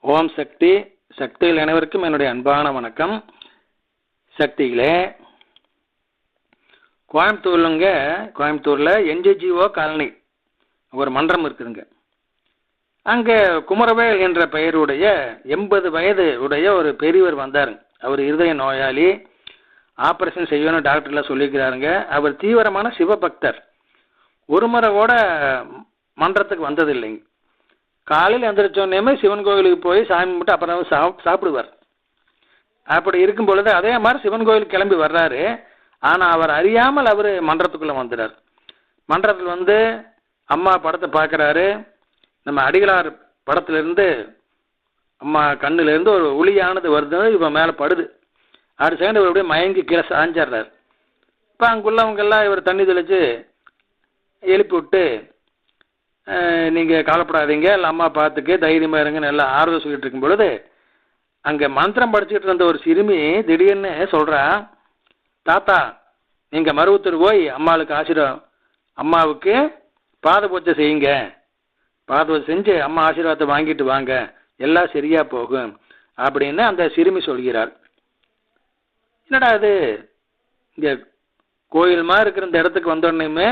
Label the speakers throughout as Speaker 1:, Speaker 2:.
Speaker 1: ஓம் சக்தி. சக்திகள் அனைவருக்கும் என்னுடைய அன்பான வணக்கம். சக்திகளே, கோயம்புத்தூரில் என்ஜிஓ காலனி ஒரு மன்றம் இருக்குதுங்க. அங்கே குமரவேல் என்ற பெயருடைய 80 வயது உடைய ஒரு பெரியவர் வந்தாருங்க. அவர் இருதய நோயாளி, ஆப்ரேஷன் செய்யணும்னு டாக்டர்லாம் சொல்லியிருக்கிறாருங்க. அவர் தீவிரமான சிவபக்தர். ஒரு முறை கூட மன்றத்துக்கு வந்தது இல்லைங்க. காலையில் எந்திரிச்சோன்னே சிவன் கோவிலுக்கு போய் சாமி கும்பிட்டு அப்புறம் சாப்பிடுவார். அப்படி இருக்கும் பொழுது அதே மாதிரி சிவன் கோவிலுக்கு கிளம்பி வர்றாரு. ஆனால் அவர் அறியாமல் அவர் மன்றத்துக்குள்ளே வந்துடுறார். மன்றத்தில் வந்து அம்மா படத்தை பார்க்குறாரு. நம்ம அடிகளார் படத்துலேருந்து அம்மா கண்ணிலேருந்து ஒரு ஒளியானது வருது, இவன் மேலே படுது. அடுத்த செகண்ட் இவர் அப்படியே மயங்கி கீழே சாஞ்சிட்றாரு. இப்போ அங்குள்ளவங்கெல்லாம் இவர் தண்ணி தெளித்து எழுப்பி விட்டு, நீங்கள் கவலைப்படாதீங்க, இல்லை அம்மா பார்த்துக்கு தைரியமாக இருங்கன்னு நல்லா ஆறுதல் சொல்லிட்டு இருக்கும் பொழுது, அங்கே மந்திரம் படிச்சுக்கிட்டு இருந்த ஒரு சிறுமி திடீர்னு சொல்கிறா, தாத்தா நீங்கள் மருவத்தூர் போய் அம்மாவுக்கு பாத பூஜை செய்யுங்க, பாத பூஜை செஞ்சு அம்மா ஆசீர்வாதத்தை வாங்கிட்டு வாங்க, எல்லாம் சரியாக போகும் அப்படின்னு அந்த சிறுமி சொல்கிறார். என்னடா அது, இங்கே கோயில் மாதிரி இருக்கிற இந்த இடத்துக்கு வந்தோடனேயுமே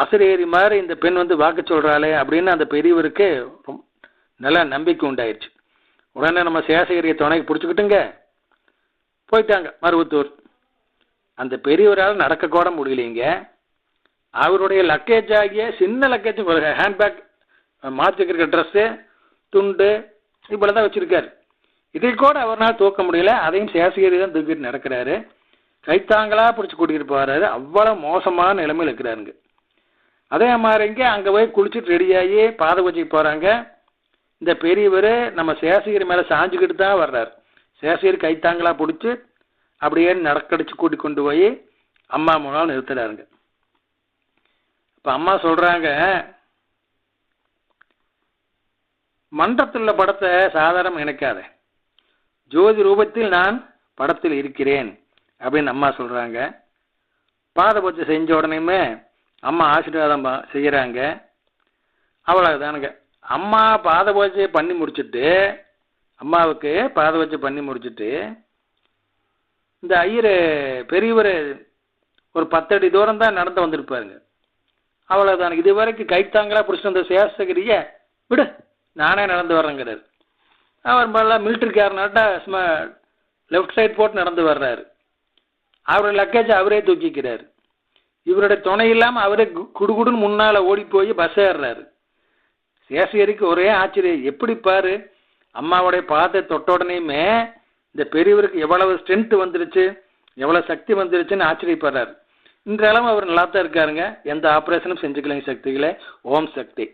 Speaker 1: அசரேரி மாதிரி இந்த பெண் வந்து வாக்கு சொல்கிறாளே அப்படின்னு அந்த பெரியவருக்கு நல்லா நம்பிக்கை உண்டாயிடுச்சு. உடனே நம்ம சேஷகிரியை துணைக்கு பிடிச்சிக்கிட்டுங்க போயிட்டாங்க மருவத்தூர். அந்த பெரியவரால் நடக்கக்கூட முடியலைங்க. அவருடைய லக்கேஜ் ஆகிய சின்ன லக்கேஜ், ஹேண்ட்பேக், மாற்றிக்கிற ட்ரெஸ்ஸு, துண்டு இப்படி தான் வச்சுருக்காரு. இதை கூட அவரால் தூக்க முடியல. அதையும் சேஷகிரி தான் தூக்கிட்டு நடக்கிறாரு. கைத்தாங்களாக பிடிச்சி கூட்டிகிட்டு போகிறாரு. அவ்வளோ மோசமான நிலைமையில் இருக்கிறாருங்க. அதே மாதிரிங்க அங்கே போய் குளிச்சுட்டு ரெடியாகி பாத பூஜைக்கு போகிறாங்க. இந்த பெரியவர் நம்ம சேஷகிரி மேலே சாஞ்சிக்கிட்டு தான் வர்றார். சேஷகிரி கைத்தாங்களாக பிடிச்சி அப்படியே நடக்கடிச்சு கூட்டி கொண்டு போய் அம்மா முன்னால் நிறுத்துறாருங்க. இப்போ அம்மா சொல்கிறாங்க, மன்றத்தில் உள்ள படத்தை சாதாரணம் நினைக்காத, ஜோதி ரூபத்தில் நான் படத்தில் இருக்கிறேன் அப்படின்னு அம்மா சொல்கிறாங்க. பாத பூஜை செஞ்ச உடனேயுமே அம்மா ஆசீர்வாதம் செய்கிறாங்க. அவ்வளோதானுங்க. அம்மா பாத பூஜை பண்ணி முடிச்சுட்டு, அம்மாவுக்கு பாத பூஜை பண்ணி முடிச்சுட்டு இந்த ஐயர் பெரியவர் ஒரு 10 அடி தூரம் தான் நடந்து வந்திருப்பாருங்க. அவ்வளோதானுங்க. இது வரைக்கும் கைத்தாங்களா பிடிச்சிட்டு வந்த சேஷகிரியை விடு, நானே நடந்து வர்றேங்கிறார். அவர் மேலே மிலிட்ரிக்காரனாட்டா சும்மா லெஃப்ட் சைட் போட்டு நடந்து வர்றாரு. அவருடைய லக்கேஜை அவரே தூக்கிக்கிறார். இவருடைய துணை இல்லாமல் அவரே குடுகுடுன்னு முன்னால் ஓடி போய் பஸ் ஏறுறாரு. சேஷகிரிக்கு ஒரே ஆச்சரியம், எப்படி பாரு, அம்மாவுடைய பாதத்தை தொட்ட உடனேயுமே இந்த பெரியவருக்கு எவ்வளவு ஸ்ட்ரென்த் வந்துருச்சு, எவ்வளோ சக்தி வந்துருச்சுன்னு ஆச்சரியப்படுறாரு. இன்றளவும் அவர் நல்லா தான் இருக்காருங்க. எந்த ஆப்ரேஷனும் செஞ்சுக்கலைங்க சக்திகளே. ஓம் சக்தி.